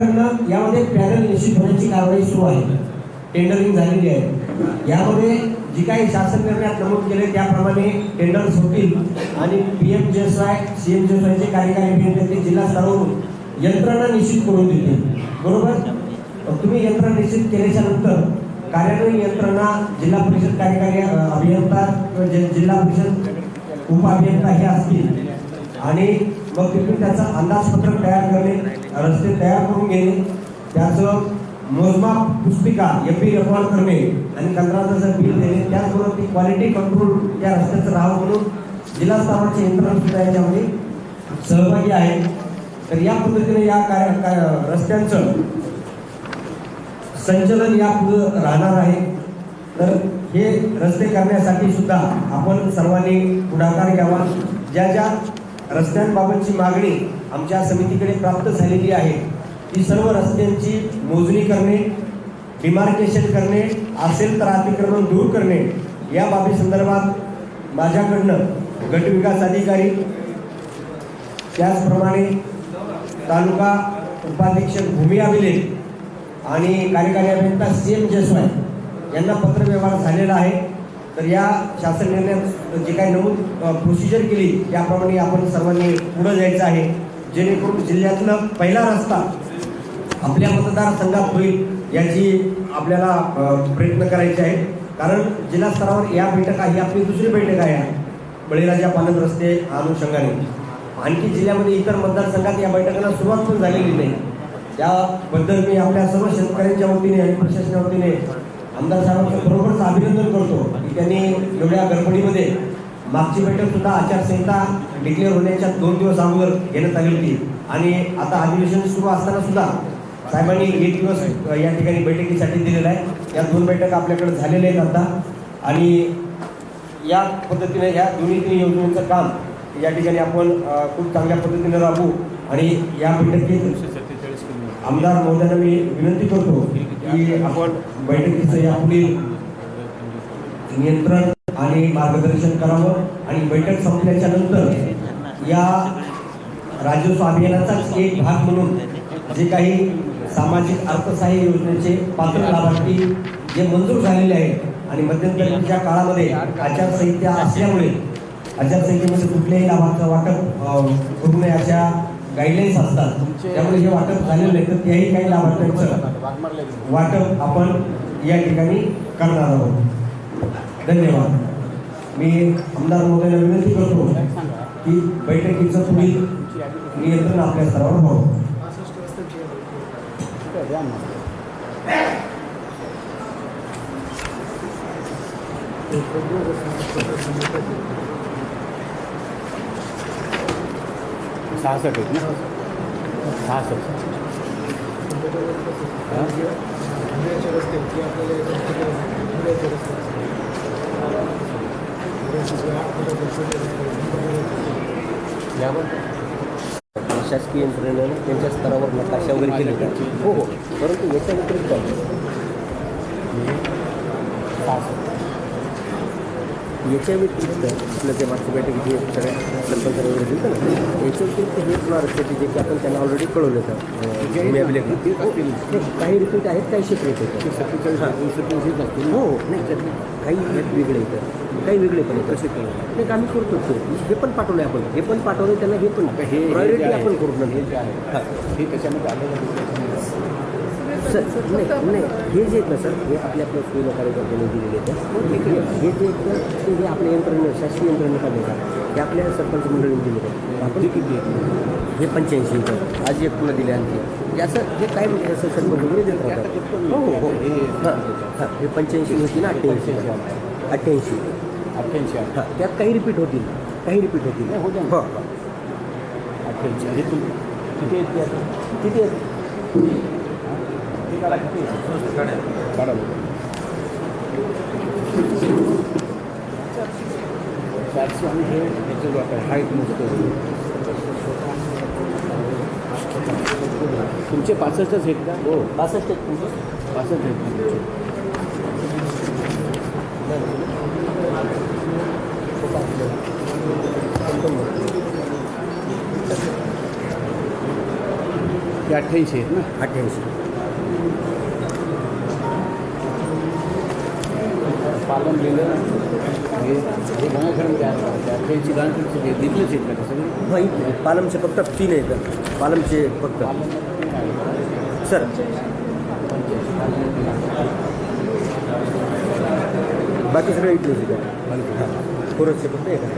यामध्ये पॅनल निश्चित होण्याची कारवाई सुरू आहे. टेंडरिंग झालेली आहे. यामध्ये जी काही शासन निर्णयात नमूद केले त्याप्रमाणे टेंडर्स होतील आणि PM-JSY CM-JSYचे कार्यकारी अभियंते जिल्हा स्तरावरून यंत्रणा निश्चित करून देतील. बरोबर. तुम्ही यंत्रणा निश्चित केल्याच्या नंतर कार्यान्वयन यंत्रणा जिल्हा परिषद कार्यकारी अभियंता जिल्हा परिषद उपअभियंता हे असतील आणि मग तिथून त्याचा अंदाजपत्रक तयार करणे, रस्ते तयार करून घेणे, त्याचं मोजमाप पुस्तिका MP रेकॉर्ड करणे आणि कंत्राटाचं बिल देणे, त्याचबरोबर ती क्वालिटी कंट्रोल त्या रस्त्याचं राहावं म्हणून जिल्हा स्तरावरचे यंत्रणा सुद्धा याच्यामध्ये सहभागी आहे. तर या पद्धतीने या रस्त्यांचं संचलन यापुढे राहणार आहे. तर हे रस्ते करण्यासाठी सुद्धा आपण सर्वांनी पुढाकार घ्यावा. ज्या ज्या रस्त्यांबाबतची मागणी आमच्या समितीकडे प्राप्त झालेली आहे ती सर्व रस्त्यांची मोजणी करणे, डिमार्केशन करणे, असेल तर अतिक्रमण दूर करणे या बाबी संदर्भात माझ्याकडनं गटविकास अधिकारी त्याचप्रमाणे तालुका उपाधीक्षक भूमी अभिलेख आणि कार्यकारी अभियंता CM-JSY यांना पत्रव्यवहार झालेला आहे. तर या शासन निर्णयात जे काही नमूद प्रोसिजर केली त्याप्रमाणे आपण सर्वांनी पुढे जायचं आहे, जेणेकरून जिल्ह्यातलं पहिला रस्ता आपल्या मतदारसंघात होईल याची आपल्याला प्रयत्न करायचे आहे. कारण जिल्हा स्तरावर या बैठका ही आपली दुसरी बैठक आहे बळीराजा पालक रस्ते अनुषंगाने. आणखी जिल्ह्यामध्ये इतर मतदारसंघात या बैठकांना सुरुवात पण झालेली नाही. त्याबद्दल मी आपल्या सर्व शेतकऱ्यांच्या वतीने आणि प्रशासनाच्या वतीने आमदार साहेबांचं बरोबरच अभिनंदन करतो की त्यांनी एवढ्या गडबडीमध्ये मागची बैठक सुद्धा आचारसंहिता डिक्लेअर होण्याच्या 2 दिवस अगोदर घेण्यात आली होती आणि आता अधिवेशन सुरू असताना सुद्धा साहेबांनी 1 दिवस या ठिकाणी बैठकीसाठी दिलेला आहे. या 2 बैठका आपल्याकडे झालेल्या आहेत आता आणि या पद्धतीने या दोन्ही योजनेचं काम या ठिकाणी आपण खूप चांगल्या पद्धतीने राबवू. आणि या बैठकीत आमदार महोदयांना मी विनंती करतो की आपण बैठकीचं यापुढील नियंत्रण आणि मार्गदर्शन करावं आणि बैठक संपल्याच्या नंतर या राजस्व अभियानाचाच एक भाग म्हणून जे काही सामाजिक अर्थसहाय्य योजनेचे पात्र लाभार्थी जे मंजूर झालेले आहेत आणि मध्यंतरीच्या काळामध्ये आचारसंहिता असल्यामुळे आचारसंहितेमध्ये कुठल्याही लाभाचं वाटप करू नये अशा गाईडलाईन्स असतात. त्यामुळे हे वाटप झालेलं नाही तर त्याही काही लाभार्थ्यांचं वाटप आपण या ठिकाणी करणार आहोत. धन्यवाद. मी आमदार महोदयांना विनंती करतो की बैठकीचं पुढील नियंत्रण आपल्या स्तरावर व्हावं. सहासष्ट आहेत ना, 66 यावर शासकीय यंत्रणेनं त्यांच्या स्तरावर नकाशा वगैरे केले होते. हो हो, परंतु याच्या व्यतिरिक्त 66 याच्या व्यतिरिक्त आपलं ते मागच्या बैठकीची सगळ्या सरपंच वगैरे दिलं ना, याच्या व्यतिरिक्त हे पुन्हा रस्त्याचे जे की आपण त्यांना ऑलरेडी कळवलं होतं काही रिपीट आहेत, काही सेपरेट येतं. 47 हो नाही, काही वेगळे येतं, काही वेगळे पण येतं. नाही आम्ही करतो हे पण पाठवलं आपण, हे पण पाठवलं त्यांना, हे पण प्रायोरिटी आपण करू नंतर हे त्याच्यामध्ये आलेलं सर. नाही हे जे आहेत ना सर, हे आपल्या सोयीला कार्यकर्त्यांनी दिलेले आहेत. हे जे हे आपल्या यंत्रणेनं शासकीय यंत्रणेचा देतात हे आपल्या सरपंच मंडळीने दिलेलं आहे. आपण किती हे 85 आज एक पुन्हा दिले आणखी असं हे काय म्हणजे असं सरपंच वगैरे देत राहतात. हो हो हो हां हे 85 होती ना, 88 हां त्यात काही रिपीट होतील, काही रिपीट होतील. हो हो 88 हे किती आहेत, किती आहेत काढा आणि हे हाईट नसतो. तुमचे 65च आहेत का? हो 65 आहेत तुमचे, 65 आहेत. ते 88 आहेत ना. 88. पालन लिहिलं हे गंगाखेडमध्ये आहे 88 गाणकडचे हे दिलेच आहेत का सगळे? नाही, पालमचे फक्त 3 आहेत. पालमचे फक्त सर बाकी सगळे इथलेच आहे. कोरसचे फक्त एक आहे.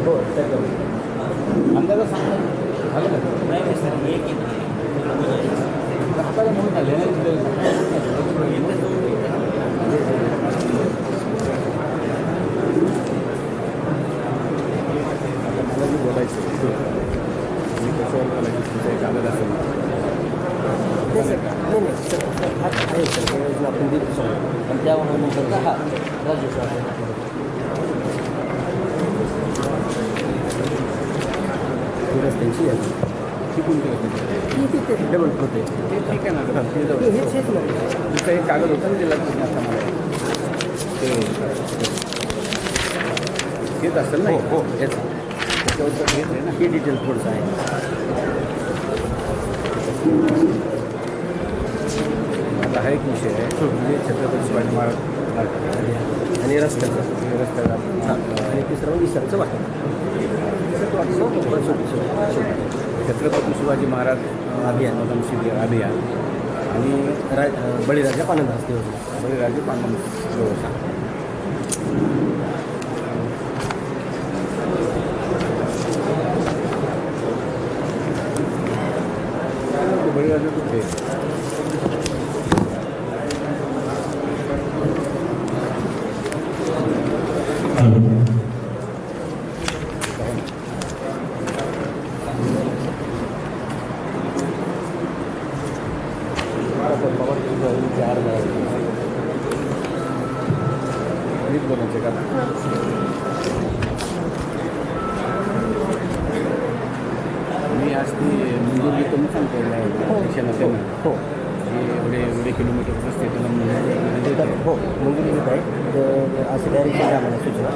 हो त्याच्यावर अंदाजा सांगा झालं का? नाही सर एक आपल्याला म्हणून आले ना मला बी बोलायचं मी कशावर बोलायचं तुमचा एक आदर असेल नाही सर, नाही नाही सर, हा आहे सर, त्यावेळेस आपण देतो सर. पण त्यावर नंतर हा राजू सर रस्त्यांची आहे ती कोणती होती ते डबल होते. ते ठीक आहे ना ते जाऊ दे. हेच हेच नाही तुमचा एक कागद होता ना दिला तुम्ही आता मला ते घेत असेल ना हो हो हेच त्याच्यावर तर घेत आहे ना हे डिटेल थोडंसं आहे. आता हा एक विषय आहे म्हणजे छत्रपती शिवाजी महाराज आणि रस्त्याचं रस्त्याला हां आणि तिसरं म्हणजे विसरचं वाटतं. छत्रपती शिवाजी महाराज अभियान. शिबिर अभियान आणि बळीराजा पानंद हस्ते होते. बळीराजे पांडव व्यवस्था बळीराजे कुठे मीच बोलायचे का मी आज ती मंजूर घेतो मी सांगतो शिक्षणाच्या हो हे एवढे किलोमीटर रस्ते त्याला मंजूर हो मंजुरी घेत आहे. तर असं डायरेक्शन द्या मला सूचना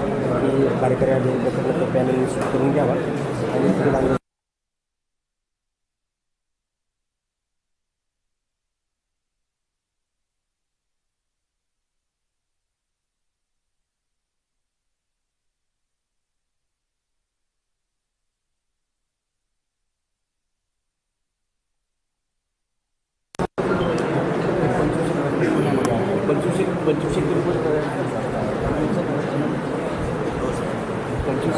की कार्यकारी अधिकारी पॅनल निश्चित करून घ्यावा आणि तिकडे लागलं पंचवीसशे किलोमीटर 25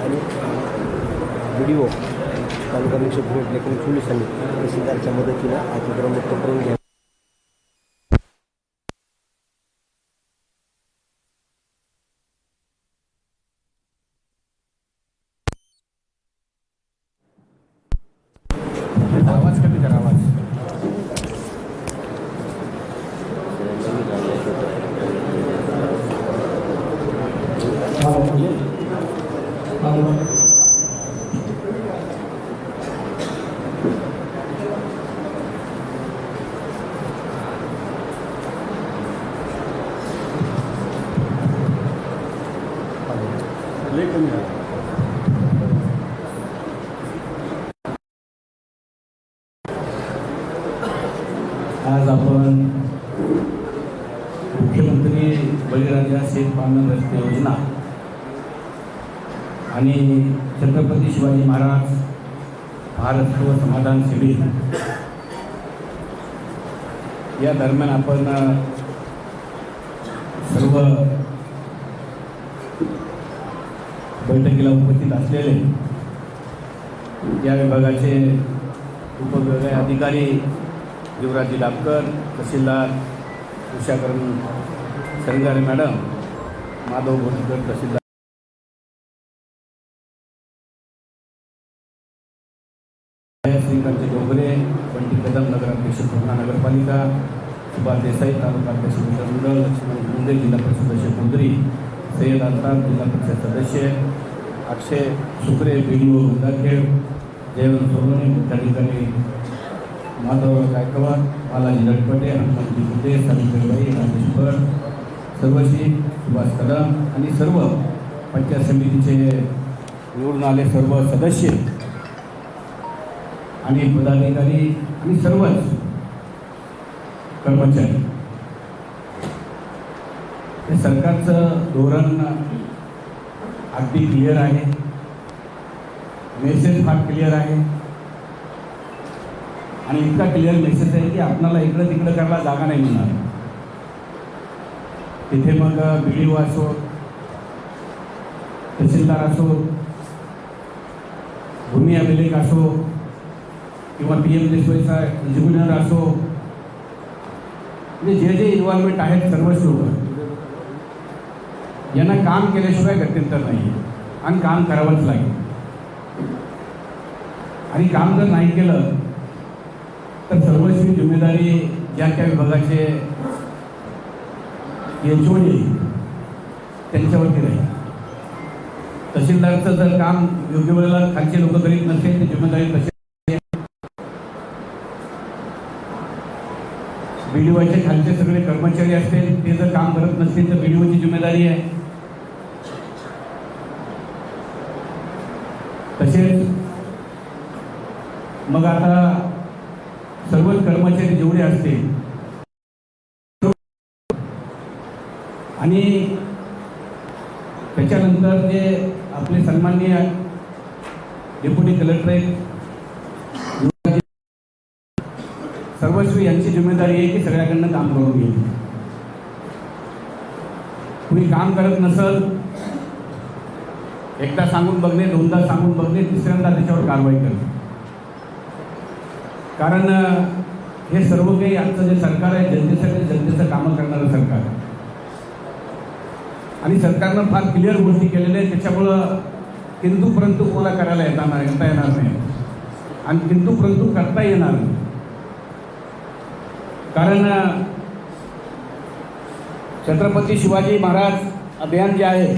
आणि व्हिडिओ तालुका निक्षेप भेट लेखन पोलिसांनी तहसीलदारच्या मदतीनं अतिक्रममुक्त करून घ्या. आवाज कमी करा आवाज लई कमी झाला. आज आपण मुख्यमंत्री बळीराजा शेत पालन रस्ते योजना आणि छत्रपती शिवाजी महाराज भारत व समाधान शिबिर या दरम्यान आपण सर्व बैठकीला उपस्थित असलेले या विभागाचे उपविभागीय अधिकारी युवराजी लाभकर, तहसीलदार उषाकरण सरंगारे मॅडम, माधव भोसकर तहसीलदार, श्रीकांत डोंगरे, पंडित कदम नगराध्यक्ष पूर्णा नगरपालिका, सुभाष देसाई तालुकाध्यक्ष मंडळ, लक्ष्मण मुंडे जिल्हा परिषद सदस्य मुंद्री, सय्यद अल्ताफ जिल्हा परिषद सदस्य, अक्षय सुकरे बेंगळूर गंगाखेड, जयवंत सोनवणे, त्या ठिकाणी माधवराव गायकवाड, बालाजी लटपटे, हनुमंतजी मुंडे, सावित्रीबाई, राजेश भट, सर्वश्री सुभाष कदम आणि सर्व पंचायत समितीचे निवडून आले सर्व सदस्य आणि पदाधिकारी आणि सर्वच कर्मचारी. हे सरकारचं धोरण अगदी क्लिअर आहे, मेसेज फार क्लिअर आहे आणि इतका क्लिअर मेसेज आहे की आपणाला इकडं तिकडं करायला जागा नाही मिळणार. तिथे मग BDO असो, तहसीलदार असो, भूमी अभिलेख असो किंवा PMDSYचा इंजिनियर असो, म्हणजे जे जे इन्व्हॉल्वमेंट आहेत सर्वच लोक यांना काम केल्याशिवाय गत्यंतर नाही आणि काम करावंच लागेल. आणि काम जर नाही केलं तर सर्वस्वी जिम्मेदारी ज्या त्या विभागाचे HOD त्यांच्यावरती राहील. तहसीलदारचं जर काम योग्य वेळेला खालचे लोक करीत नसेल तर जिम्मेदारी तशी BDOचे खालचे सगळे कर्मचारी असतील ते जर काम करत नसतील तर BDOची जिम्मेदारी आहे. तसेच मग आता सर्वच कर्मचारी जेवढे असतील आणि त्याच्यानंतर जे आपले सन्माननीय डेप्युटी कलेक्टरेट सर्वस्वी यांची जिम्मेदारी आहे की सगळ्याकडनं काम करून घेईल. कुणी काम करत नसल एकदा सांगून बघणे, दोनदा सांगून बघणे, तिसऱ्यांदा त्याच्यावर कारवाई करणे. कारण हे सर्व काही आजचं जे सरकार आहे जनतेसाठी जनतेचं कामं करणारं सरकार आहे आणि सरकारनं फार क्लिअर गोष्टी केलेल्या आहेत. त्याच्यामुळं किंतु परंतु कोणाला करायला येता येणार नाही आणि किंतु परंतु करता येणार नाही. कारण छत्रपती शिवाजी महाराज अभियान जे आहे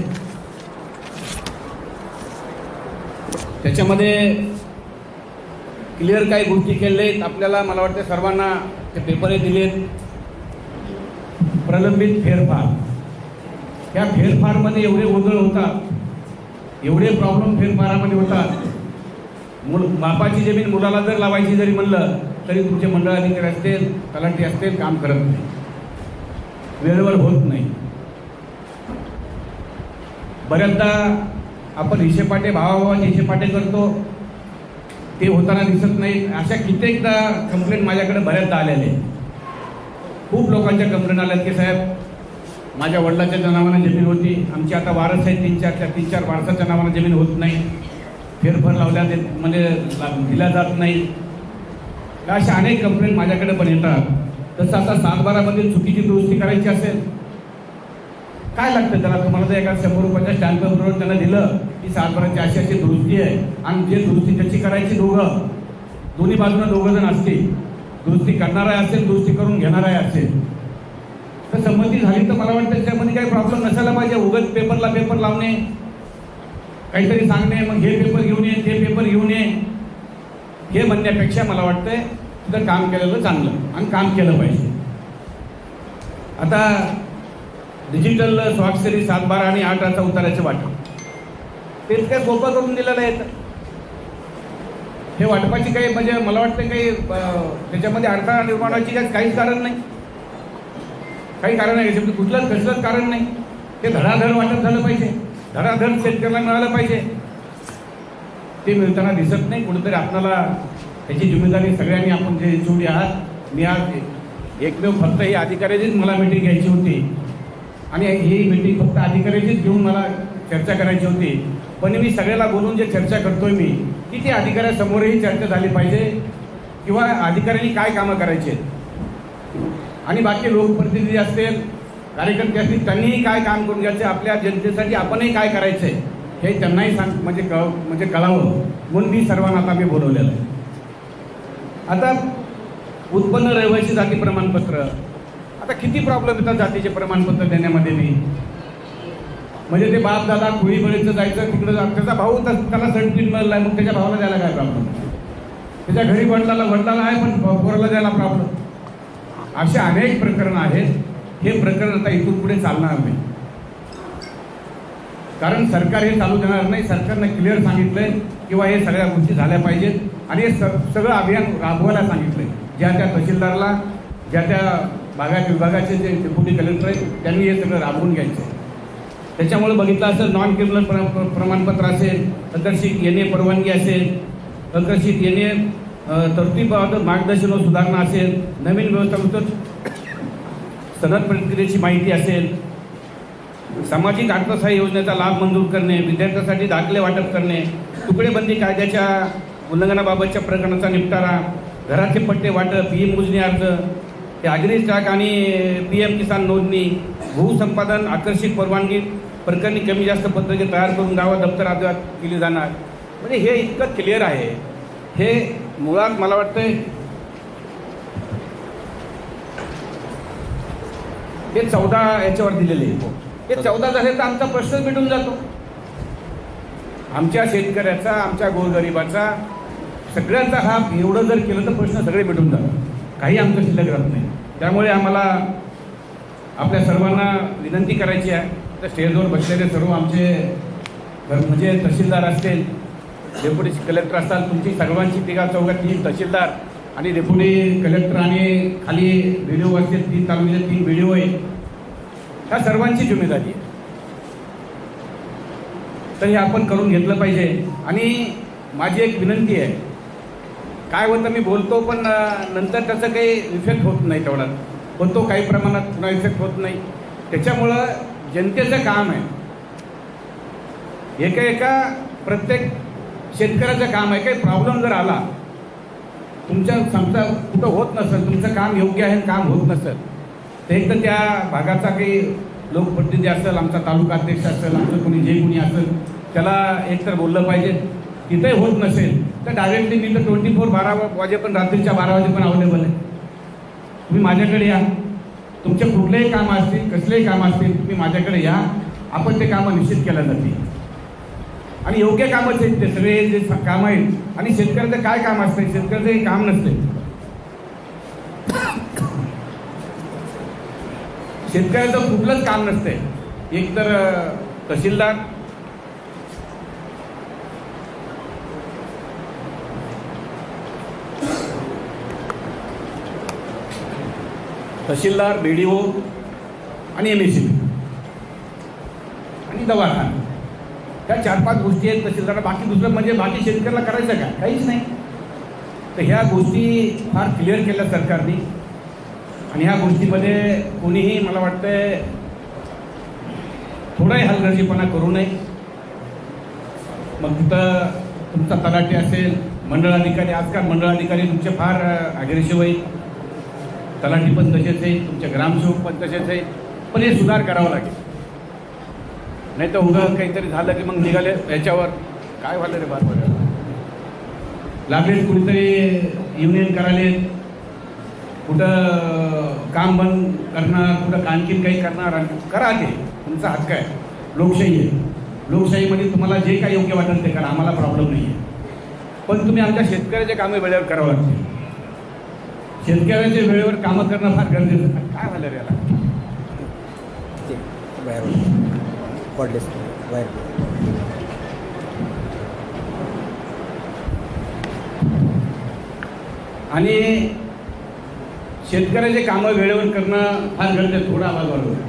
त्याच्यामध्ये क्लिअर काही गोष्टी केलेल्या आहेत. आपल्याला मला वाटतं सर्वांना ते पेपरही दिलेत. प्रलंबित फेरफार, त्या फेरफारमध्ये एवढे गोंधळ होतात, एवढे प्रॉब्लेम फेरफारामध्ये होतात. बापाची जमीन मुलाला जर लावायची जरी म्हणलं तरी तुमचे मंडळ अधिकारी असतील, तलाठी असतील, काम करत नाही, वेळेवर होत नाही. बऱ्याचदा आपण हिशेपाटे भावाभावाचे हिशेपाटे करतो, ते होताना दिसत नाही. अशा कित्येकदा कंप्लेंट माझ्याकडे बऱ्याचदा आलेले. खूप लोकांच्या कंप्लेंट आल्यात की साहेब माझ्या वडिलाच्या नावाने जमीन होती, आमची आता वारस आहे, तीन चार वारसाच्या नावाने जमीन होत नाही, फेरफार लावल्या म्हणजे दिल्या जात नाही. अशा अनेक कंप्लेंट माझ्याकडे पण येतात. तसं आता 7/12मध्ये चुकीची दुरुस्ती करायची असेल काय लागतं त्याला? तुम्हाला जर एका 100 रुपयाच्या स्टॅम्प पेपरवर त्यांना दिलं की 7/12ची अशी अशी दुरुस्ती आहे आणि जे दुरुस्ती त्याची करायची दोन्ही बाजूला दोघं असतील, दुरुस्ती करणारा असेल, दुरुस्ती करून घेणारा असेल, तर संमती झाली तर मला वाटतं त्याच्यामध्ये काही प्रॉब्लेम नसायला पाहिजे. उगाच पेपरला पेपर लावणे, काहीतरी सांगणे, मग हे पेपर घेऊन ये, ते पेपर घेऊन ये, हे म्हणण्यापेक्षा मला वाटतंय तिथं काम केलेलं चांगलं आणि काम केलं पाहिजे. आता डिजिटल स्वाक्षरी 7/12 आणि 8 उताराचे वाटप तेच काय सोपं करून दिलेलं आहे. हे वाटपाची काही म्हणजे मला वाटतं काही त्याच्यामध्ये अडथळा निर्माण व्हायची काहीच कारण नाही, काही कारण नाही, याच्यामध्ये कसलंच कारण नाही. ते धडाधड वाटप झालं पाहिजे, धडाधड शेतकऱ्याला मिळालं पाहिजे. ते मिळताना दिसत नाही. कुठेतरी आपल्याला त्याची जिम्मेदारी सगळ्यांनी आपण जे HOD आहात, मी आज एकमेव फक्त ही अधिकाऱ्याचीच मला मीटिंग घ्यायची होती आणि ही मीटिंग फक्त अधिकाऱ्याचीच घेऊन मला चर्चा करायची होती. पण मी सगळ्याला बोलून जे चर्चा करतोय मी की ती अधिकाऱ्यासमोरही चर्चा झाली पाहिजे किंवा अधिकाऱ्यांनी काय कामं करायची आहेत आणि बाकी लोकप्रतिनिधी असतील, कार्यकर्ते असतील, त्यांनीही काय काम करून घ्यायचं, आपल्या जनतेसाठी आपणही काय करायचं आहे हे त्यांनाही म्हणजे कळावं म्हणून मी सर्वांना आता मी बोलवलेलं आहे. आता उत्पन्न रहिवासी जाती प्रमाणपत्र, आता किती प्रॉब्लेम येतात जातीचे प्रमाणपत्र देण्यामध्ये मी, म्हणजे ते बाप दादा कुळीबळीचं जायचं तिकडं, त्याचा भाऊ त्याला सर्टिफिकेट मिळालं आहे, मग त्याच्या भावाला द्यायला काय प्रॉब्लेम? त्याच्या घरी वडिलाला आहे पण पोराला द्यायला प्रॉब्लेम. असे अनेक प्रकरण आहेत. हे प्रकरण आता इथून पुढे चालणार नाही, कारण सरकार हे चालू देणार नाही. सरकारनं क्लिअर सांगितलंय किंवा हे सगळ्या गोष्टी झाल्या पाहिजेत आणि हे सगळं अभियान राबवायला सांगितलंय. ज्या त्या तहसीलदारला, ज्या त्या विभागाचे जे डेप्युटी कलेक्टर आहेत त्यांनी हे सगळं राबवून घ्यायचं आहे. त्याच्यामुळे बघितलं असेल, नॉन क्रिमिनल प्रमाणपत्र असेल, प्रकर्षित येणे परवानगी असेल, प्रकर्षित येणे तरतुदीबाबत मार्गदर्शन व सुधारणा असेल, नवीन व्यवस्थापन सनद प्रक्रियेची माहिती असेल, सामाजिक अर्थसहाय्य योजनेचा लाभ मंजूर करणे, विद्यार्थ्यांसाठी दाखले वाटप करणे, तुकडेबंदी कायद्याच्या उल्लंघनाबाबतच्या प्रकरणाचा निपटारा, घराचे पट्टे वाटप, मोजणी अर्ज, ते अग्नी स्टॅक आणि PM किसान नोंदणी, भूसंपादन आकर्षित परवानगी प्रकरणी कमी जास्त पत्रके तयार करून गावात दप्तर अर्जात केली जाणार. म्हणजे हे इतकं क्लिअर आहे. हे मुळात मला वाटतंय हे 14 याच्यावर दिलेले आहे. हे 14 झाले तर आमचा प्रश्न मिटून जातो. आमच्या शेतकऱ्याचा, आमच्या गोरगरिबाचा, सगळ्यांचा हा एवढं जर केलं तर प्रश्न सगळे मिटून जातात. काही आमचं शिल्लक राहत नाही. त्यामुळे आम्हाला आपल्या सर्वांना विनंती करायची आहे. तर स्टेजवर बसलेले सर्व आमचे म्हणजे तहसीलदार असतील, डेप्युटी कलेक्टर असतात, तुमची सर्वांची 3 तहसीलदार आणि डेप्युटी कलेक्टर आणि खाली व्हिडिओ असतील, 3 तालुक्याचे 3 व्हिडिओ आहे, ह्या सर्वांची जिम्मेदारी आहे. तर हे आपण करून घेतलं पाहिजे. आणि माझी एक विनंती आहे, काय होतं मी बोलतो पण नंतर त्याचं काही इफेक्ट होत नाही. तेवढा होतो काही प्रमाणात, पुन्हा इफेक्ट होत नाही. त्याच्यामुळं जनतेचं काम आहे, एका प्रत्येक शेतकऱ्याचं काम आहे. काही प्रॉब्लेम जर आला, तुमच्या समजा कुठं होत नसेल, तुमचं काम योग्य आहे, काम होत नसेल, तर एक तर त्या भागाचा काही लोकप्रतिनिधी असेल, आमचा तालुका अध्यक्ष असेल, आमचं कोणी जे कोणी असेल, त्याला एकतर बोललं पाहिजे. तिथंही होत नसेल तर डायरेक्टली मी तर 12 वाजेपर्यंत, रात्रीच्या 12 वाजेपर्यंत अवेलेबल आहे. तुम्ही माझ्याकडे या, तुमचे कुठलेही कामं असतील, कसलेही कामं असतील, तुम्ही माझ्याकडे या. आपण ते कामं निश्चित केल्या जातील आणि योग्य कामच आहेत ते सगळे जे कामं आहेत. आणि शेतकऱ्याचं काय काम असतं? शेतकऱ्याचं हे काम नसते. शेतकऱ्याचं कुठलंच काम नसते. एक तर तहसीलदार, BDO आणि MSCB आणि दवाखाना, ह्या 4-5 गोष्टी आहेत तहसीलदार. बाकी दुसरं म्हणजे बाकी शेतकऱ्याला करायचं काय? काहीच नाही. तर ह्या गोष्टी फार क्लिअर केल्या सरकारने आणि ह्या गोष्टीमध्ये कोणीही मला वाटतंय थोडाही हलगर्जीपणा करू नये. मग तिथं तुमचा तलाठी असेल, मंडळ अधिकारी, आजकाल मंडळ अधिकारी तुमचे फार अग्रेसिव्ह आहेत, तलाठी पण तसेच आहेत, तुमचे ग्रामसेवक पण तसेच आहेत. पण हे सुधार करावा लागेल. नाही तर उगाच काहीतरी झालं की मग निघाले याच्यावर काय झालं रे बार लागलेत, कुणीतरी युनियन करायले, कुठं काम बंद करणार, कुठं आणखीन काही करणार. आणि करा, ते तुमचा हक्क आहे, लोकशाही आहे. लोकशाहीमध्ये तुम्हाला जे काही योग्य वाटेल ते करा, आम्हाला प्रॉब्लेम नाही आहे. पण तुम्ही आमच्या शेतकऱ्याचे कामे वेळेवर करावं लागते. शेतकऱ्याचे वेळेवर कामं करणं फार गरजेचं आहे. काय झालं रे याला? आणि शेतकऱ्याचे कामं वेळेवर करणं फार गरजेचं. थोडा आवाज वाढवतो.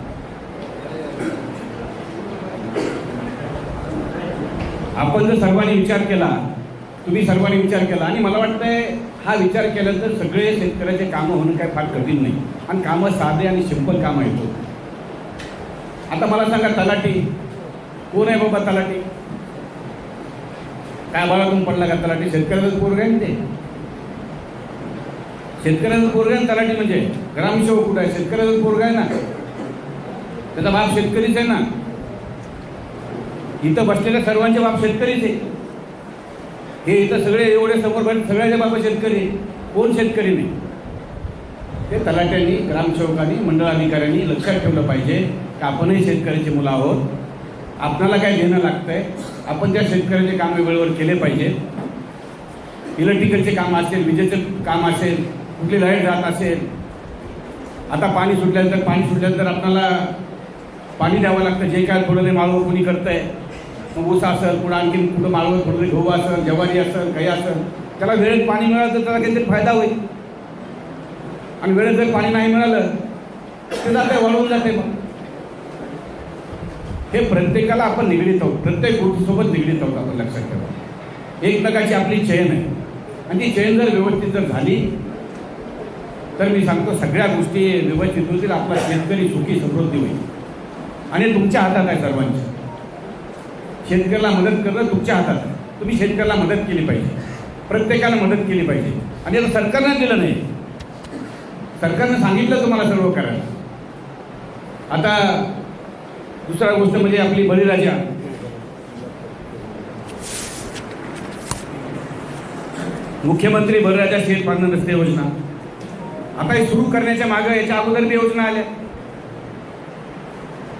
आपण जर सर्वांनी विचार केला, तुम्ही सर्वांनी विचार केला, आणि मला वाटतंय हा विचार केला तर सगळे शेतकऱ्याचे कामं होणं काय फार कठीण नाही. आणि कामं साधे आणि सिंपल कामं येतो. आता मला सांगा, तलाठी कोण आहे बाबा? तलाठी काय मला तुम्ही पडला का? तलाठी शेतकऱ्याचं पोरग आहे. ते शेतकऱ्याचं पोरग आहे. तलाठी म्हणजे ग्रामसेवक कुठं आहे? शेतकऱ्याचं पोरग आहे ना, त्याचा बाप शेतकरीच आहे ना. इथं बसलेल्या सर्वांचे बाप शेतकरीच आहे. हे इथं सगळे एवढे समोर सगळ्याचे बाबा शेतकरी, कोण शेतकरी नाही. ते तलाट्यांनी, ग्रामसेवकांनी, मंडळ अधिकाऱ्यांनी लक्षात ठेवलं पाहिजे की आपणही शेतकऱ्याची मुलं आहोत. आपल्याला काय देणं लागतंय, आपण त्या शेतकऱ्याचे कामे वेळेवर केले पाहिजे. इलेक्ट्रिकलचे काम असेल, विजेचं काम असेल, कुठली लाईट जात असेल, आता पाणी सुटल्यानंतर आपल्याला पाणी द्यावं लागतं. जे काय थोडं माळवं कोणी करतंय, मग ऊस असेल, पुढं आणखीन कुठं माळवं थोडं गहू असेल, ज्वारी असेल, काही असेल, त्याला वेळेत पाणी मिळालं तर त्याला काहीतरी फायदा होईल. आणि वेळेत जर पाणी नाही मिळालं ते जाते, वाळून जाते. मग हे प्रत्येकाला आपण निगडीत आहोत, प्रत्येक गोष्टीसोबत निगडीत आहोत. आपण लक्षात ठेवा, एकमेकाची आपली चैन आहे आणि ती चैन जर व्यवस्थित जर झाली तर मी सांगतो सगळ्या गोष्टी व्यवस्थित होतील. आपला शेतकरी सुखी समृद्धी होईल. आणि तुमच्या हातात आहे सर्वांच्या. शेतकऱ्याला मदत करणं तुमच्या हातात आहे. तुम्ही शेतकऱ्याला मदत केली पाहिजे, प्रत्येकाला मदत केली पाहिजे. आणि आता सरकारनं दिलं नाही, सरकारनं सांगितलं तुम्हाला सर्व करायला. आता दुसरा गोष्ट म्हणजे आपली बळीराजा, मुख्यमंत्री बळीराजा शेत पांढर रस्ते योजना, आता हे सुरू करण्याच्या मागे याच्या अगोदर बी योजना आल्या.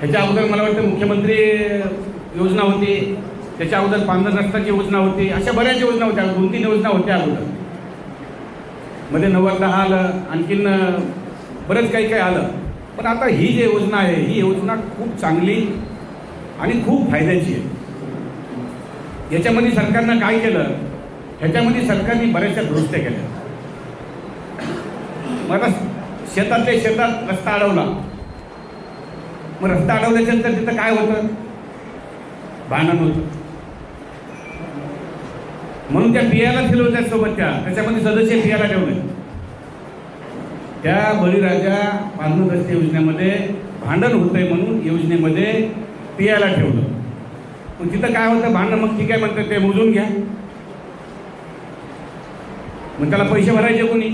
ह्याच्या अगोदर मला वाटतं मुख्यमंत्री योजना होती, त्याच्या अगोदर पांढर रस्त्याची योजना होती, अशा बऱ्याच योजना होत्या, 2-3 योजना होत्या अगोदर. मध्ये 90-10 आलं, आणखीन बरंच काही काही आलं. पण आता ही जी योजना आहे, ही योजना खूप चांगली आणि खूप फायद्याची आहे. याच्यामध्ये सरकारनं काय केलं, ह्याच्यामध्ये सरकारने बऱ्याचशा दुरुस्त्या केल्या. मला शेतातल्या शेतात रस्ता अडवला, मग रस्ता अडवल्याच्यानंतर तिथं काय होतं, भांडण होतं. म्हणून त्या पियाला ठेवलं त्यासोबत, त्याच्यामध्ये सदस्य पियाला ठेवले. त्या बळीराजा पांढर रस्ते योजनेमध्ये भांडण होतंय म्हणून योजनेमध्ये पियाला ठेवलं. मग तिथं काय होतं भांडण, मग ठीक आहे म्हणतात ते मोजून घ्या. मग त्याला पैसे भरायचे कोणी,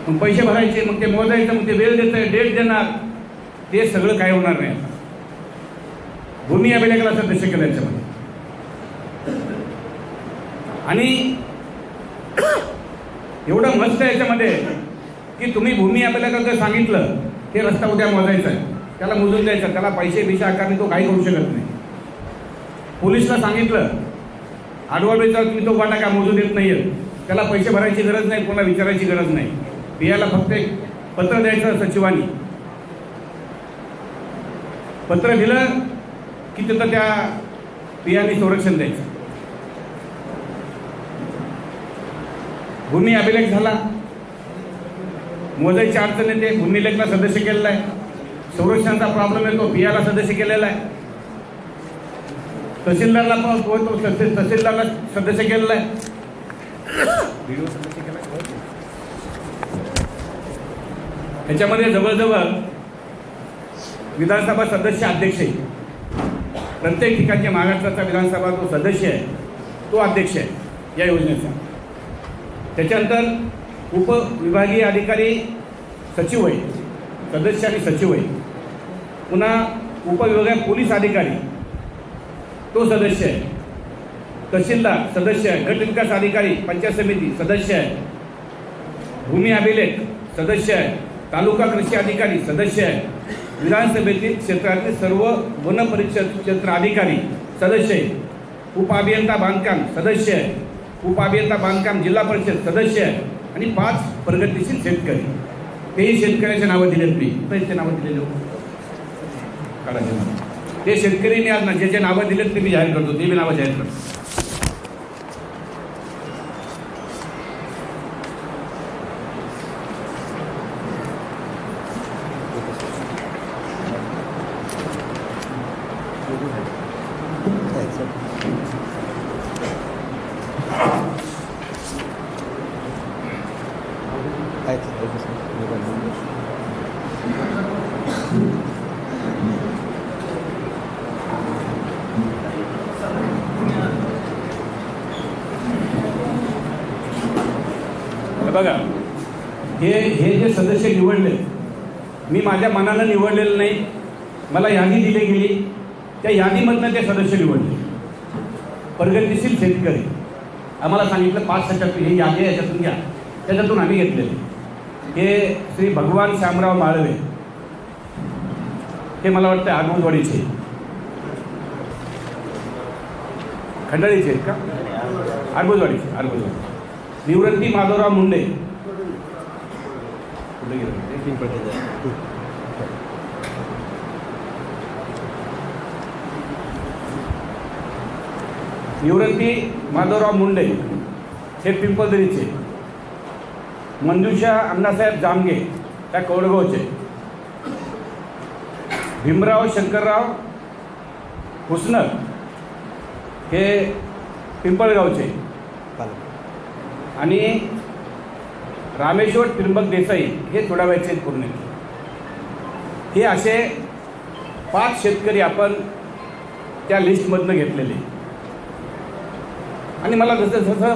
मग पैसे भरायचे, मग ते मोजायचं, मग ते वेळ देत आहे, डेट देणार, ते सगळं काय होणार नाही. भूमी अभिलेखाला सदस्य केलं याच्यामध्ये. आणि एवढं मस्त आहे याच्यामध्ये की तुम्ही भूमी अभिलेखाचं सांगितलं की रस्ता उद्या मोजायचा आहे, त्याला मोजून द्यायचा, त्याला पैसे आकारणे तो काही करू शकत नाही. पोलिसला सांगितलं आडवाडीचा तुम्ही तो वाटा का मोजून देत नाहीये, त्याला पैसे भरायची गरज नाही, कोणाला विचारायची गरज नाही. पियाला फक्त एक पत्र द्यायचं सचिवांनी, पत्र दिलं की तिथं त्या पियाने संरक्षण द्यायचं. भूमी अभिलेख झाला, मोजायची अडचण येते, भूमी लेखला सदस्य केलेला आहे. संरक्षणाचा प्रॉब्लेम येतो, पियाला सदस्य केलेला आहे. तहसीलदारला पण तो तहसीलदारला सदस्य केलेला आहे. व्हिडिओ सदस्य केला. ह्याच्यामध्ये जवळजवळ विधानसभा सदस्य अध्यक्ष आहे. प्रत्येक ठिकाणच्या महाराष्ट्राचा विधानसभा जो सदस्य आहे तो अध्यक्ष आहे या योजनेचा. त्याच्यानंतर उपविभागीय अधिकारी सचिव आहे, सदस्य आणि सचिव आहे. पुन्हा उपविभागीय पोलीस अधिकारी तो सदस्य आहे. तहसीलदार सदस्य आहे. गट विकास अधिकारी पंचायत समिती सदस्य आहे. भूमी अभिलेख सदस्य आहे. तालुका कृषी अधिकारी सदस्य आहे. विधानसभेतील क्षेत्रातील सर्व वन परिषद क्षेत्र अधिकारी सदस्य आहे. उपअभियंता बांधकाम सदस्य आहे. उपअभियंता बांधकाम जिल्हा परिषद सदस्य आहे. आणि 5 प्रगतीशील शेतकरी, तेही शेतकऱ्याच्या नावं दिलेत. मी त्यांचे नावं दिलेले काढायचे, ते शेतकरीने आज ना जे जे नावं दिलेत ते मी जाहीर करतो, ते मी नावं जाहीर करतो. बघा, हे जे सदस्य निवडले, मी माझ्या मनानं निवडलेलं नाही, मला यादी दिली गेली, त्या यादीमधनं ते सदस्य निवडले. प्रगतीशील शेतकरी आम्हाला सांगितलं 5 ह्याच्यातून ही यादी आहे, याच्यातून घ्या, त्याच्यातून आम्ही घेतलेले. हे श्री भगवान श्यामराव माळवे, हे मला वाटतं आगवणवाडीचे. खंडाळीचे आहेत का? अर्बुजवाडीचे. निवृत्ती माधवराव मुंडे. कुठे गेले? निवृत्ती माधवराव मुंडे हे पिंपळदरीचे. मंजुषा अण्णासाहेब जामगे त्या कौडगावचे. भीमराव शंकरराव हुसनर हे पिंपळगावचे. आणि रामेश्वर त्रिंबक देसाई हे थोडाव्याचे पूर्ण. हे असे 5 शेतकरी आपण त्या लिस्टमधनं घेतलेले. आणि मला जसं जसं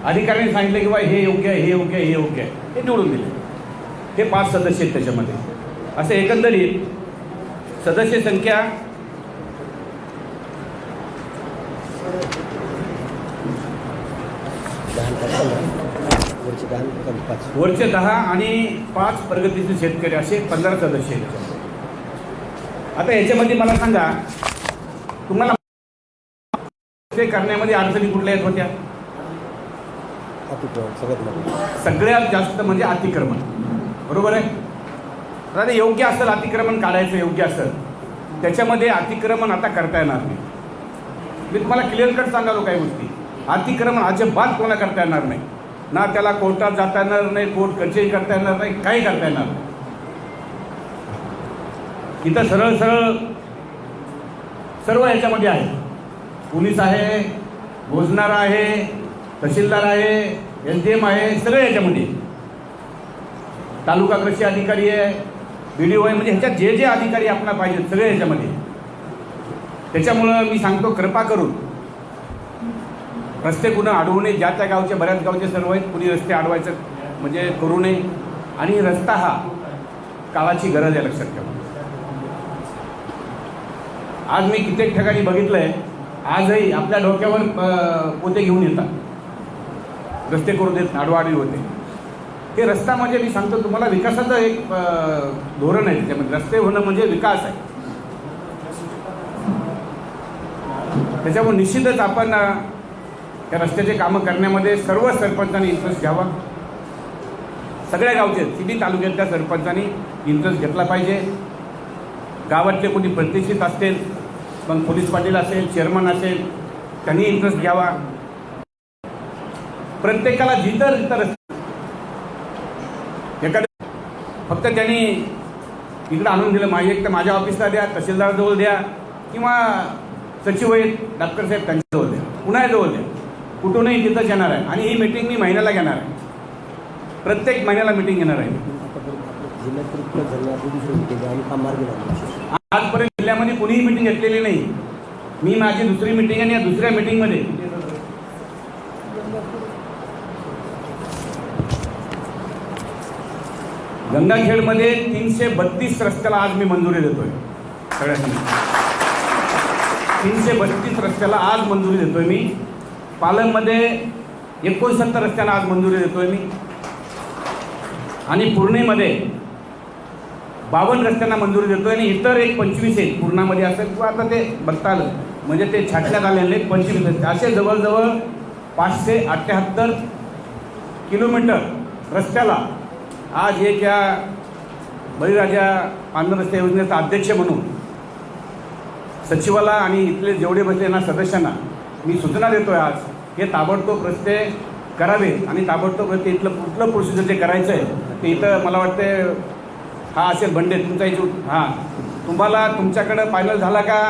अधिकाऱ्यांनी सांगितलं की बा हे योग्य आहे, हे योग्य आहे, हे योग्य आहे, हे निवडून दिले. हे 5 सदस्य आहेत त्याच्यामध्ये. असे एकंदरीत सदस्य संख्या वरचे 10 आणि 5 प्रगतीशील शेतकरी असे 15 सदस्य आहेत. आता याच्यामध्ये मला सांगा, तुम्हाला ते करण्यामध्ये अडचणी कुठल्या येत होत्या? सगळ्यात जास्त म्हणजे अतिक्रमण. बरोबर आहे. आता ते योग्य असेल अतिक्रमण काढायचं, योग्य असेल त्याच्यामध्ये अतिक्रमण आता करता येणार नाही. मी तुम्हाला क्लिअर कट सांगालो काही गोष्टी. अतिक्रमण अजिबात कोणाला करता येणार नाही. ना त्याला कोर्टात जाता येणार नाही, कोर्ट कचेरी करता येणार नाही, काही करता येणार नाही. इथं सरळ सरळ सर्व ह्याच्यामध्ये आहे. पोलीस आहे, मोजणारा आहे, तहसीलदार आहे, SDM आहे, सगळे याच्यामध्ये. तालुका कृषी अधिकारी आहे, BDO आहे, म्हणजे ह्याच्यात जे जे अधिकारी आपल्याला पाहिजेत सगळे ह्याच्यामध्ये. त्याच्यामुळं मी सांगतो, कृपा करून रस्ते कुणा अडवू नये. ज्या त्या गावचे, बऱ्याच गावचे सर्व आहेत, कुणी रस्ते अडवायचं म्हणजे करू नये. आणि रस्ता हा काळाची गरज आहे, लक्षात ठेवा. आज मी कित्येक ठिकाणी बघितलंय, आजही आपल्या डोक्यावर पोते घेऊन येतात, रस्ते करू देत, आडवाडी होते. हे रस्ता म्हणजे मी सांगतो तुम्हाला विकासाचं एक धोरण आहे त्याच्यामध्ये. रस्ते होणं म्हणजे विकास आहे. त्याच्यामुळे निश्चितच आपण त्या रस्त्याचे कामं करण्यामध्ये सर्व सरपंचांनी इंटरेस्ट घ्यावा. सगळ्या गावचे, तिन्ही तालुक्यातल्या सरपंचांनी इंटरेस्ट घेतला पाहिजे. गावातले कोणी प्रतिष्ठित असतील, मग पोलीस पाटील असेल, चेअरमन असेल, त्यांनी इंटरेस्ट घ्यावा. प्रत्येकाला जिथं रस्ते एखाद्या फक्त त्यांनी इकडं आणून दिलं, एक तर माझ्या ऑफिसला द्या, तहसीलदारजवळ द्या, किंवा सचिव आहेत डॉक्टर साहेब त्यांच्याजवळ द्या, पुण्याजवळ द्या, कुठूनही तिथंच येणार आहे. आणि ही मीटिंग मी महिन्याला घेणार आहे, प्रत्येक महिन्याला मीटिंग घेणार आहे. आजपर्यंत जिल्ह्यामध्ये कोणीही मीटिंग घेतलेली नाही. मी माझी दुसरी मीटिंग आणि या दुसऱ्या मीटिंगमध्ये गंगाखेडमध्ये 332 रस्त्याला आज मी मंजुरी देतोय. सगळ्यांनी 332 रस्त्याला आज मंजुरी देतोय मी. पालममध्ये 69 रस्त्याला आज मंजुरी देतोय मी. आणि पूर्णेमध्ये 52 रस्त्यांना मंजुरी देतोय. आणि इतर एक 25 आहेत पूर्णामध्ये असेल किंवा आता ते बघता आलं म्हणजे ते छाटण्यात आलेले 25 रस्ते. असे जवळजवळ 578 किलोमीटर रस्त्याला आज एक या बळीराजा पांढर रस्ते योजनेचा अध्यक्ष म्हणून सचिवाला आणि इथले जेवढे बसलेल्या सदस्यांना मी सूचना देतोय आज, हे ताबडतोब रस्ते करावेत. आणि ताबडतोब रस्ते इथलं कुठलं प्रोसिजर जे करायचं आहे ते इथं मला वाटते हा असेल बंडे तुमचा इथून. हां, तुम्हाला तुमच्याकडं फायनल झाला का?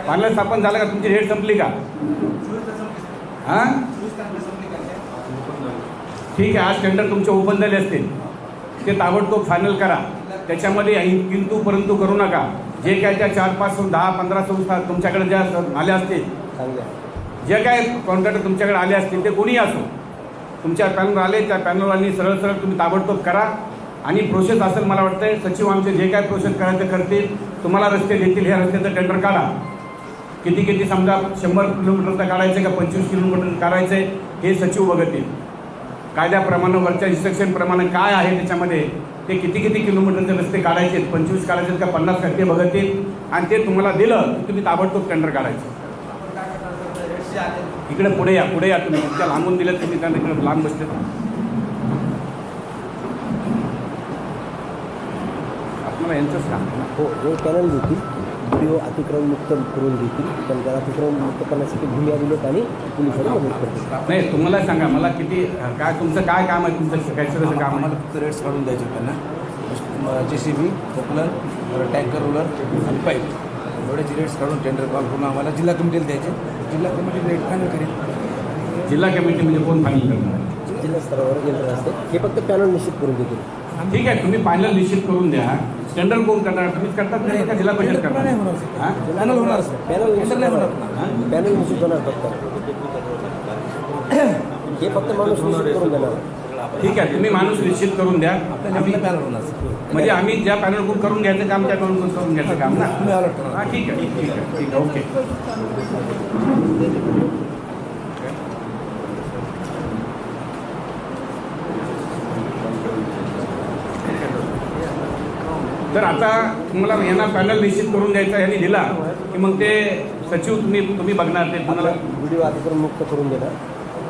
फायनल स्थापन झालं का? तुमची डेट संपली का? हां, ठीक आहे. आज टेंडर तुमचे ओपन झाले असतील, ते ताबडतोब फायनल करा. त्याच्यामध्ये किंतु परंतु करू नका. जे काय त्या 4, 5, 10, 15 संस्था तुमच्याकडे ज्या आल्या असतील, जे काय कॉन्ट्रॅक्टर तुमच्याकडे आले असतील, ते कोणीही असो, तुमच्या पॅनल आले त्या पॅनलवाल्यांनी सरळ सरळ तुम्ही ताबडतोब करा. आणि प्रोसेस असेल, मला वाटतं सचिव आमचे जे काय प्रोसेस करायचं करतील, तुम्हाला रस्ते देतील, ह्या रस्त्याचं टेंडर काढा. किती किती समजा 100 किलोमीटरचं काढायचं का 25 किलोमीटर काढायचं आहे, हे सचिव बघतील. कायद्याप्रमाणे वरच्या इन्स्ट्रक्शनप्रमाणे काय आहे त्याच्यामध्ये, ते किती किती किलोमीटरचे रस्ते काढायचे, 25 काढायचे का 50 का ते बघतील. आणि ते तुम्हाला दिलं की तुम्ही ताबडतोब टेंडर काढायचं. इकडे पुढे या तुम्ही इतक्या लांबून दिलेत तुम्ही त्यांना इकडे लांब बसले. आपल्याला यांचंच काम आहे ना. हो हे पॅनल देतील व्हिडिओ अतिक्रमण मुक्त करून देतील पण त्या अतिक्रमण मुक्त करण्यासाठी भूमी अभिलेख आणि पोलिसांना मदत करतील. नाही तुम्हाला सांगा मला किती काय तुमचं काय काम आहे तुमचं शिकायचं काम आम्हाला आहे. फक्त रेट्स काढून द्यायचे त्यांना JCB पॉप्युलर टँकर रोलर आणि पाईप एवढ्याचे रेट्स काढून टेंडर कॉल करून आम्हाला जिल्हा कमिटीला द्यायचे. जिल्हा कमिटी रेट फायनल करेल. जिल्हा कमिटी म्हणजे कोण फायनल करणार आहे? जिल्हा स्तरावर यंत्रणा असते हे फक्त पॅनल निश्चित करून देतील. ठीक आहे तुम्ही फायनल निश्चित करून द्या. टेंडर कोण करणार तुम्हीच करतात नाही का जिल्हा परिषद करणार? हां? फायनल होणार सर. पॅनल टेंडर नाही होणार. पॅनल निश्चित होणार फक्त हे फक्त माणूस निश्चित करून देणार. ठीक आहे तुम्ही माणूस निश्चित करून द्या. आपल्या पॅनल होणार सर. म्हणजे आम्ही ज्या पॅनलकडून करून घ्यायचं काम त्याकडून करून घ्यायचं काम ना. तुम्ही अलर्ट करा. हां ठीक आहे ओके. तर आता तुम्हाला यांना पॅनल निश्चित करून द्यायचा यांनी दिला की मग ते सचिव तुम्ही बघणार ते तुम्हाला व्हिडिओ अतिक्रमण मुक्त करून देणार.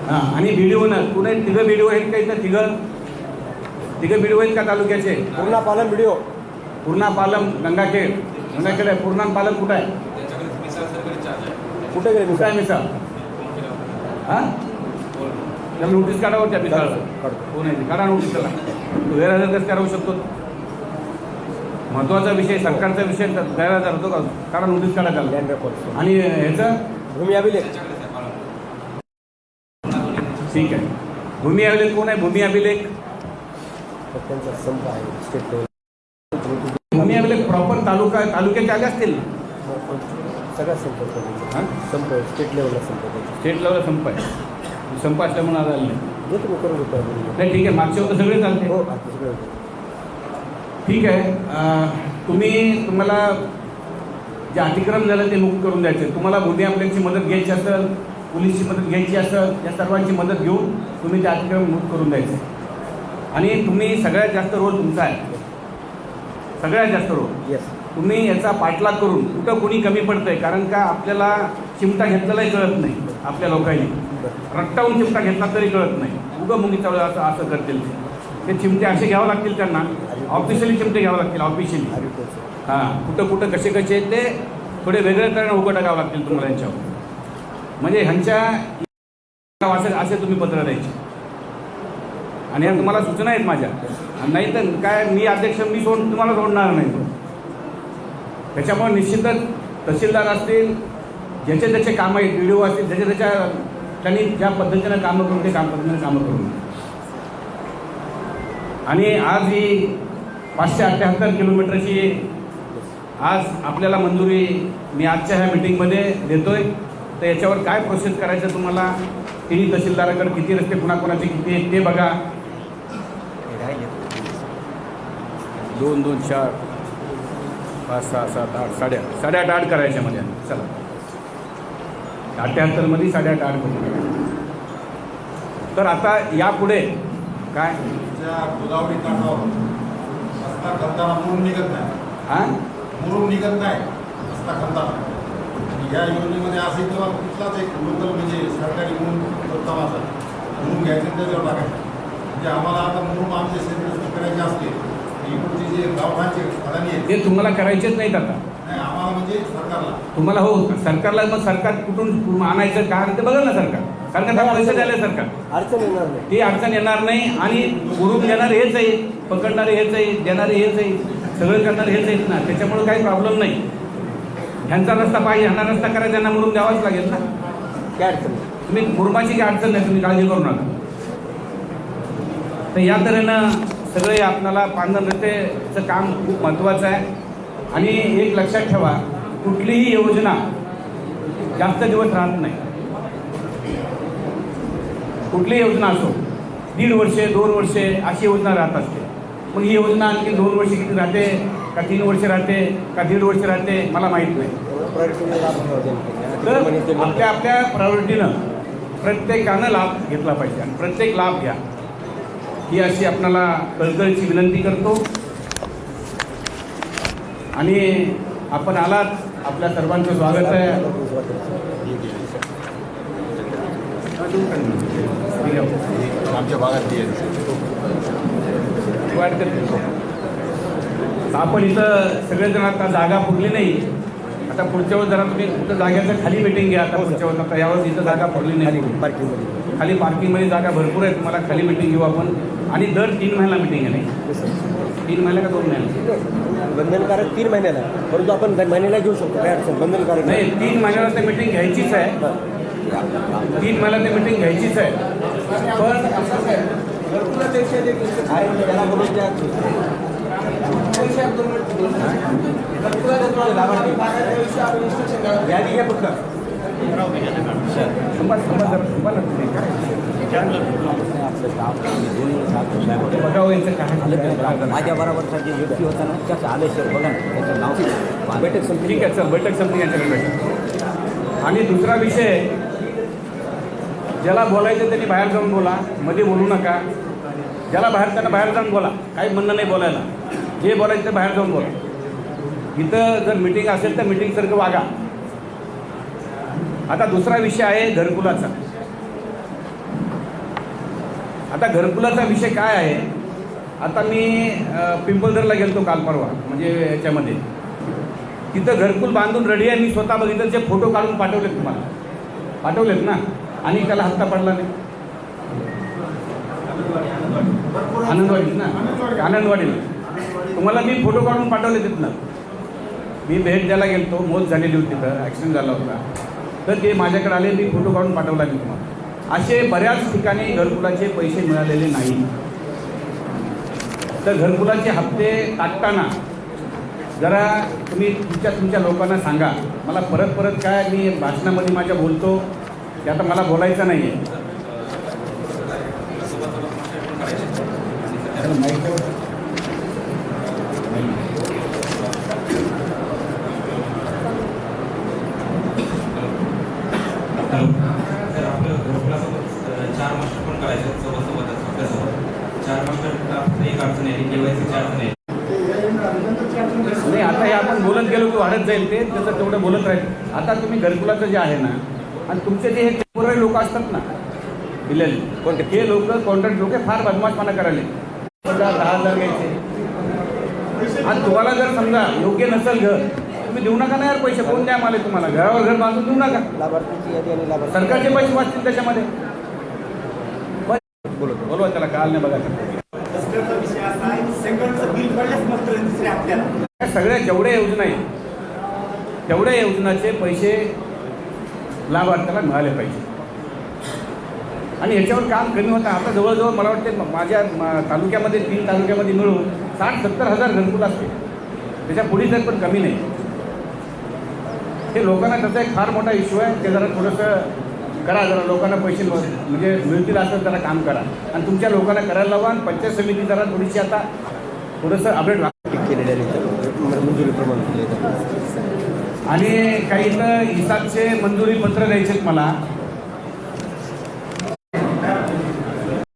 हां आणि व्हिडिओ ना पुणे तिघं व्हिडिओ आहेत का इथं तिघं व्हिडिओ आहेत का तालुक्याचे? पूर्णा पालन व्हिडिओ पूर्णा पालम गंगाखेड आहे. पूर्णा पालम कुठं आहे? कुठे गेले कुठं आहे मिसाळ? हां त्याला नोटीस काढावं त्या मिसाळला. कोण आहे काढा नोटीस त्याला. गैरहजर कसं करावू शकतो? महत्त्वाचा विषय सरकारचा विषय गैरहजर होतो का? काढा नोटीस काढा त्याला. लँड रेकॉर्ड आणि ह्याचं भूमी अभिलेख ठीक आहे. भूमी अभिलेख कोण आहे? भूमी अभिलेख त्यांचा संप आहे स्टेट लेवल भूमी अभिलेख प्रॉपर तालुक्याचे आले असतील. सगळ्यात संप करायचा. हां संप स्टेट लेवलला संप करायचा. स्टेट लेवलला संप आहे. संप असल्यामुळे आला नाही. जे तुम्ही करून घेतो नाही ठीक आहे मागच्या होतं सगळे चालते. हो आता सगळं ठीक आहे. तुम्हाला जे अतिक्रमण झालं ते मुक्त करून द्यायचं. तुम्हाला भूमी अभिलेखची मदत घ्यायची असेल पोलीसची मदत घ्यायची असेल या सर्वांची मदत घेऊन तुम्ही ते अतिक्रमण मुक्त करून द्यायचं. आणि तुम्ही सगळ्यात जास्त रोल तुमचा आहे. सगळ्यात जास्त रोल येस तुम्ही याचा पाठलाग करून कुठं कोणी कमी पडतंय. कारण का आपल्याला चिमटा घेतलेलाही कळत नाही. आपल्या लोकांनी रट्टावून चिमटा घेतला तरी कळत नाही. उगं मुंगीचा असं करतील ते चिमटे असे घ्यावं लागतील त्यांना. ऑफिशियली चिमटे घ्यावं लागतील ऑफिशियली. हां कुठं कसे ते थोडे वेगळे करणं उभं टाकावं लागतील तुम्हाला यांच्यावर. म्हणजे ह्यांच्या असे तुम्ही पत्र द्यायचे. आणि ह्या तुम्हाला सूचना आहेत माझ्या. नाही तर काय मी अध्यक्ष तुम्हाला सोडणार नाही. त्याच्यामुळे निश्चितच तहसीलदार असतील ज्याचे त्याचे कामं आहेत व्हिडिओ असतील ज्याच्या त्यांनी ज्या पद्धतीनं कामं करून ते पद्धतीनं कामं करून. आणि आज ही 578 किलोमीटरची आज आपल्याला मंजुरी मी आजच्या ह्या मिटिंगमध्ये देतोय. तर याच्यावर काय प्रोसेस करायचं तुम्हाला तिन्ही तहसीलदाराकडे किती रस्ते कोणाकोणाचे किती आहेत ते बघा. 2, 2, 4, 5, 6, 7, 8 साडेआठ 8 करायच्यामध्ये. चला 78 मध्ये 8.5 करू. तर आता यापुढे काय गोदावरी काठावर रस्ता करताना मुरुम निघत नाही. हां मुरुम निघत नाही रस्ता करताना. या योजनेमध्ये असे किंवा कुठलाच एक लोकल म्हणजे सरकारी मुरुम उत्तमाचा मुरुम घ्यायचं त्याच्यावर टाकायचं. म्हणजे आम्हाला आता मुरुम आमचे शेती करायचे असते इकडचे जे गावठाणचे अडाणी आहेत ते तुम्हाला करायचेच नाहीत आता. नाही आम्हाला म्हणजे सरकारला तुम्हाला हो सरकारला मग सरकार कुठून आणायचं काय ते बघा ना. सरकार त्याला पैसे द्यायला सरकार अडचण येणार नाही. ती अडचण येणार नाही. आणि मुरुम देणारे हेच आहे पकडणारे हेच आहे देणारे हेच आहे सगळं करणारे हेच आहेत ना. त्याच्यामुळे काही प्रॉब्लेम नाही. ह्यांचा रस्ता पाहिजे ह्यांना रस्ता करायचा त्यांना मुरुम द्यावाच लागेल ना. काय अडचण नाही. तुम्ही मुरुमाची काही अडचण नाही. तुम्ही काळजी करू नका. तर या तऱ्हेनं सगळे आपल्याला पांढर रस्त्याचं काम खूप महत्त्वाचं आहे. आणि एक लक्षात ठेवा कुठलीही योजना जास्त दिवस राहत नाही. कुठलीही योजना असो 1.5 वर्षे 2 वर्षे अशी योजना राहत असते. मग ही योजना आणखी 2 वर्ष किती राहते का 3 वर्ष राहते का 1.5 वर्ष राहते मला माहीत नाही. तर आपल्या प्रायोरिटीनं प्रत्येकानं लाभ घेतला पाहिजे आणि प्रत्येक लाभ घ्या ही अशी आपल्याला कळकळीची विनंती करतो. आणि आपण आलात आपल्या सर्वांचं स्वागत आहे. ठीक आहे आमच्या भागात वाढ करते. आपण इथं सगळेजण आता जागा पुरली नाही. आता पुढच्या वेळेस जरा तुम्ही कुठं जाग्याचं खाली मिटिंग घ्या. आता पुढच्या वेळेस आता यावेळेस इथं जागा पुरली नाही. पार्किंगमध्ये खाली पार्किंगमध्ये जागा भरपूर आहे. तुम्हाला खाली मिटिंग घेऊ आपण. आणि दर 3 महिन्याला मिटिंग आहे नाही 3 महिन्याला का 2 महिन्याला बंधनकारक 3 महिन्याला, परंतु आपण महिन्याला घेऊ शकतो, काय अडचण बंधनकारक नाही. 3 महिन्याला ते मिटिंग घ्यायचीच आहे. 3 महिन्याला ते मिटिंग घ्यायचीच आहे. पण बघावं याचं काय झालं. माझ्या बरोबरचा जे व्यक्ती होता ना त्याचं आलेश्वर बघा ना त्याचं नाव बैठक संपली. ठीक आहे सर, बैठक संपली यांच्याकडे बैठक. आणि दुसरा विषय, ज्याला बोलायचं त्यांनी बाहेर जाऊन बोला, मध्ये बोलू नका. ज्याला बाहेर त्यांना बाहेर जाऊन बोला, काही म्हणणं नाही बोलायला. जे बोलायचं ते बाहेर जाऊन बोला. इथं जर मिटिंग असेल तर मिटिंगसारखं वागा. आता दुसरा विषय आहे घरकुलाचा. आता घरकुलाचा विषय काय आहे, आता मी पिंपळदरला गेलतो काल परवा, म्हणजे याच्यामध्ये तिथं घरकुल बांधून रेडी आहे. मी स्वतः बघितलं, जे फोटो काढून पाठवलेत तुम्हाला, पाठवलेत ना. आणि त्याला हप्ता पडला नाही. आनंदवाडी ना, आनंदवाडीला तुम्हाला मी फोटो काढून पाठवले तिथनं. मी भेट द्यायला गेलतो, मौत झालेली होती, तिथं ॲक्सिडेंट झाला होता. तर ते माझ्याकडे आले, मी फोटो काढून पाठवला मी तुम्हाला. असे बऱ्याच ठिकाणी घरकुलाचे पैसे मिळालेले नाही. तर घरकुलाचे हप्ते टाकताना जरा तुम्ही तुमच्या लोकांना सांगा. मला परत काय, मी भाषणामध्ये माझ्या बोलतो की आता मला बोलायचं नाही आहे. चार मास्टर पण करायचे सोबत आपल्यासोबत 4 मास्टर एक अडचण आहे, केवायसी अडचण आहे. नाही, आता हे आपण बोलत गेलो की वाढत जाईल ते, त्याचं तेवढं बोलत राहील. आता तुम्ही घरकुलाचं जे आहे ना, आणि तुमचे जे हे टेम्पोररी लोक असतात ना दिलेले, हे लोक कॉन्ट्रॅक्ट लोक फार बदमाशपणा करायले. 10,000 घ्यायचे. आणि तुम्हाला जर समजा योग्य नसेल घर, तुम्ही देऊ नका ना यार पैसे. कोण द्या मला तुम्हाला घरावर घर बांधून देऊ नका. लाभार्थीची यादी आणि लाभार्थी सरकारचे पैसे वाचतील त्याच्यामध्ये. बोलवा त्याला काल नाही बघा. सगळ्या जेवढ्या योजना आहेत तेवढ्या योजनाचे पैसे लाभार्थ्याला मिळाले पाहिजे. आणि ह्याच्यावर काम कमी होतं. आता जवळजवळ मला वाटते माझ्या तालुक्यामध्ये 3 तालुक्यामध्ये मिळून 60-70 हजार घरकुल असते. त्याच्या पुढे तर पण कमी नाही. हे लोकांना त्याचा एक फार मोठा इश्यू आहे. ते जरा थोडंसं करा, जरा लोकांना पैसे म्हणजे मिळतील असं जरा काम करा. आणि तुमच्या लोकांना करायला लावा. आणि पंचायत समिती जरा थोडीशी आता थोडंसं अपडेट केलेल्या मंजुरी प्रमाण. आणि काही इथं इसादचे मंजुरी पत्र द्यायचे मला.